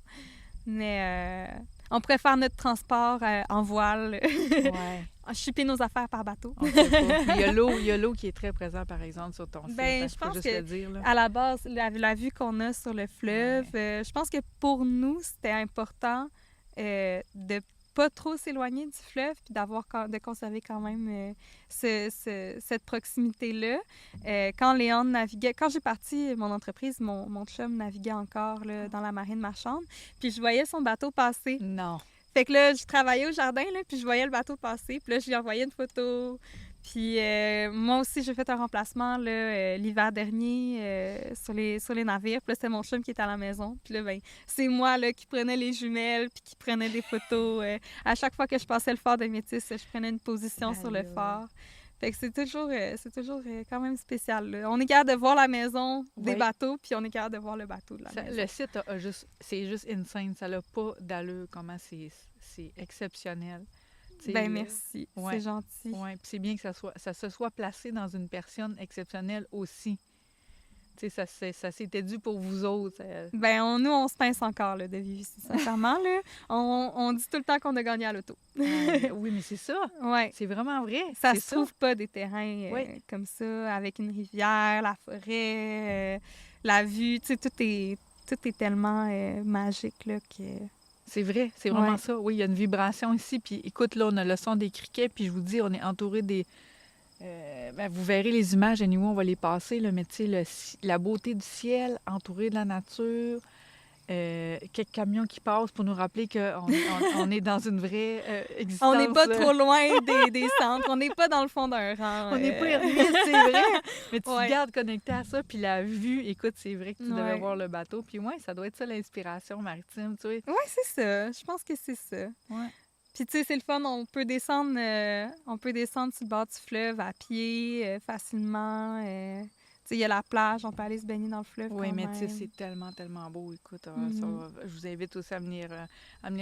Mais on pourrait faire notre transport en voile, Ouais. shipper nos affaires par bateau. On sait pas. Il y a l'eau qui est très présent, par exemple, sur ton site. Ben, hein, je faut pense juste que le dire, là. à la base, la vue qu'on a sur le fleuve, je pense que pour nous, c'était important de pas trop s'éloigner du fleuve puis de conserver quand même cette proximité-là. Quand Léandre naviguait, quand j'ai parti mon entreprise, mon chum naviguait encore là, dans la marine marchande, puis je voyais son bateau passer. Non. Fait que là, je travaillais au jardin, là, puis je voyais le bateau passer, puis là, je lui envoyais une photo. Puis moi aussi, j'ai fait un remplacement là, l'hiver dernier sur les navires. Puis là, c'était mon chum qui était à la maison. Puis là, ben, c'est moi là, qui prenais les jumelles puis qui prenais des photos. À chaque fois que je passais le phare de Métis, je prenais une position sur le phare. Fait que c'est toujours quand même spécial. Là. On est capable de voir la maison des bateaux, puis on est capable de voir le bateau de la maison. Le site, c'est juste insane. Ça n'a pas d'allure comment c'est exceptionnel. sais, Ben merci, ouais. c'est gentil. Oui, puis c'est bien que ça se soit placé dans une personne exceptionnelle aussi. Tu sais, ça s'était dû pour vous autres. Ben, nous, on se pince encore là, de vivre ici, sincèrement. Là. On dit tout le temps qu'on a gagné à l'auto. Oui, mais c'est ça. Ouais. C'est vraiment vrai. Ça c'est se trouve pas des terrains Oui. comme ça, avec une rivière, la forêt, la vue. Tu sais, tout est tellement magique là, que... C'est vrai, c'est vraiment Ouais. ça. Oui, il y a une vibration ici. Puis écoute, là, on a le son des criquets. Puis je vous dis, on est entouré des... ben, vous verrez les images, et nous, on va les passer. Là, mais tu sais, la beauté du ciel, entouré de la nature. Quelques camions qui passent pour nous rappeler qu'on est dans une vraie existence. On n'est pas trop loin des centres. On n'est pas dans le fond d'un rang. On n'est pas ermite, c'est vrai. Mais tu Ouais. te gardes connecté à ça. Puis la vue, écoute, c'est vrai que tu devais Ouais. voir le bateau. Puis ouais, ça doit être ça l'inspiration maritime, tu sais. Oui, c'est ça. Je pense que c'est ça. Ouais. Puis tu sais, c'est le fun. On peut descendre sur le bord du fleuve à pied facilement. Tu sais, il y a la plage. On peut aller se baigner dans le fleuve. Oui, quand mais tu sais, même. c'est tellement, tellement beau. Écoute, Mhm. je vous invite aussi à venir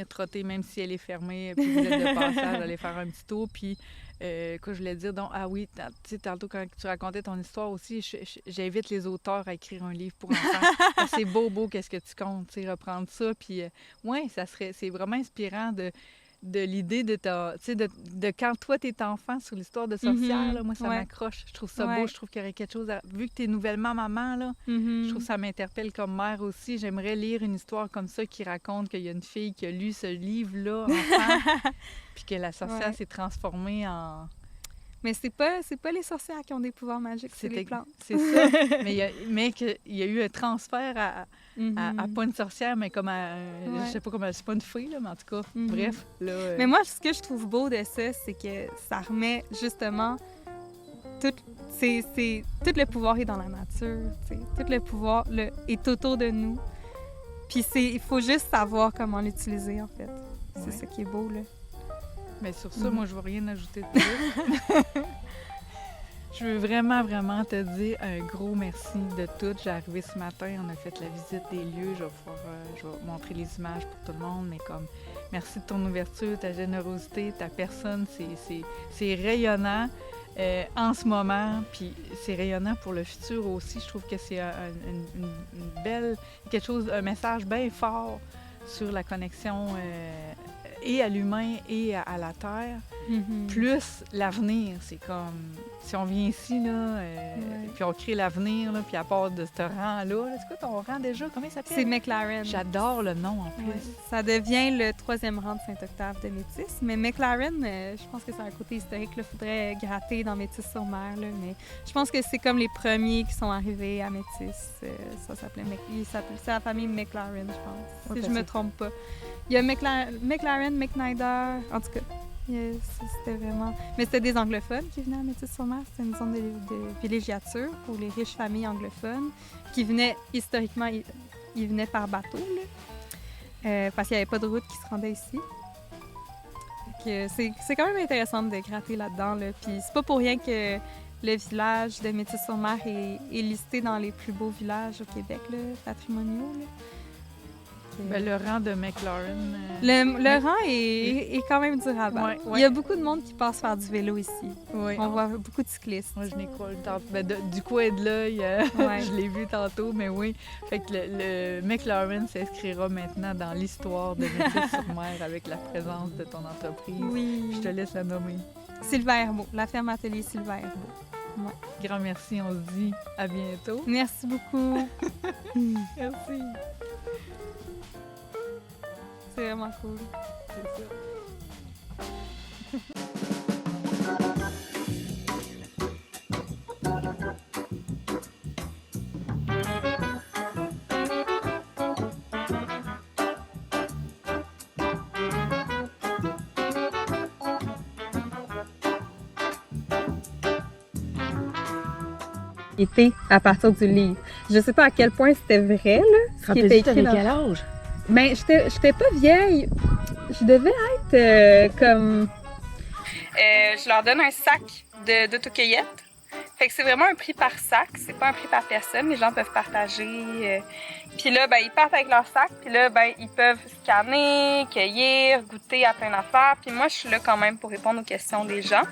trotter, même si elle est fermée, puis vous êtes de passage, aller faire un petit tour. Puis, quoi, je voulais dire, donc, ah oui, tu sais, tantôt, quand tu racontais ton histoire aussi, j'invite les auteurs à écrire un livre pour enfants. Parce que c'est beau, qu'est-ce que tu comptes, tu sais, reprendre ça. Puis, oui, c'est vraiment inspirant de l'idée de quand toi, t'es enfant sur l'histoire de sorcière, là, moi, ça Ouais. m'accroche. Je trouve ça Ouais. beau, je trouve qu'il y aurait quelque chose vu que t'es nouvellement maman, là, Mhm. je trouve que ça m'interpelle comme mère aussi. J'aimerais lire une histoire comme ça qui raconte qu'il y a une fille qui a lu ce livre-là, enfant, puis que la sorcière Ouais. s'est transformée en... Mais c'est pas les sorcières qui ont des pouvoirs magiques, c'est les plantes. C'est ça. mais qu'il y a eu un transfert à Mhm. pas une sorcière, mais comme à... Ouais. Je sais pas comment... C'est pas une fée, là, mais en tout cas, Mhm. bref, là... Mais moi, ce que je trouve beau de ça, c'est que ça remet justement tout le pouvoir est dans la nature, tu sais. Tout le pouvoir est autour de nous. Puis il faut juste savoir comment l'utiliser, en fait. C'est Ouais. ça qui est beau, là. Mais sur ça, Mhm. moi, je veux rien ajouter de plus. Je veux vraiment, vraiment te dire un gros merci de tout. J'ai arrivé ce matin, on a fait la visite des lieux. Je vais montrer les images pour tout le monde, mais comme merci de ton ouverture, ta générosité, ta personne, c'est rayonnant en ce moment, puis c'est rayonnant pour le futur aussi. Je trouve que c'est une belle, quelque chose, un message bien fort sur la connexion et à l'humain et à la terre. Mhm. Plus l'avenir, c'est comme si on vient ici là, Ouais. puis on crée l'avenir là, puis à part de ce rang-là, c'est quoi ton rang déjà? Comment il s'appelle? C'est McLaren. J'adore le nom en plus. Ouais. Ça devient le 3e rang de Saint-Octave de Métis. Mais McLaren, je pense que c'est un côté historique. Il faudrait gratter dans Métis-sur-Mer. Là, mais je pense que c'est comme les premiers qui sont arrivés à Métis. Ça s'appelait c'est la famille McLaren, je pense. Ouais, Si je me trompe pas. Il y a McLaren, McNider. En tout cas, c'était vraiment... Mais c'était des anglophones qui venaient à Métis-sur-Mer. C'était une zone de villégiature pour les riches familles anglophones qui venaient historiquement... Ils venaient par bateau, là, parce qu'il n'y avait pas de route qui se rendait ici. C'est quand même intéressant de gratter là-dedans. Là. Puis c'est pas pour rien que le village de Métis-sur-Mer est listé dans les plus beaux villages au Québec, là, patrimoniaux. Là. Ben, le rang de McLaren. Le rang est quand même dur à battre. Ouais, ouais. Il y a beaucoup de monde qui passe faire du vélo ici. Oui. On voit beaucoup de cyclistes. Moi, je n'ai crois du coin de l'œil, Ouais. je l'ai vu tantôt, mais oui. Fait que le McLaren s'inscrira maintenant dans l'histoire de Métis-sur-Mer avec la présence de ton entreprise. Oui. Je te laisse la nommer. Sylvain Herbeau, la ferme atelier Sylvain Herbeau. Grand merci, on se dit à bientôt. Merci beaucoup. Merci. C'est vraiment cool. C'est ça. Était à partir du livre. Je sais pas à quel point c'était vrai, là, ce qui était écrit dans... quel âge? Ben, j'étais pas vieille. Je devais être comme... je leur donne un sac d'autocueillette. Fait que c'est vraiment un prix par sac, c'est pas un prix par personne. Les gens peuvent partager. Puis là, ben, ils partent avec leur sac. Puis là, ben, ils peuvent scanner, cueillir, goûter à plein d'affaires. Puis moi, je suis là quand même pour répondre aux questions des gens.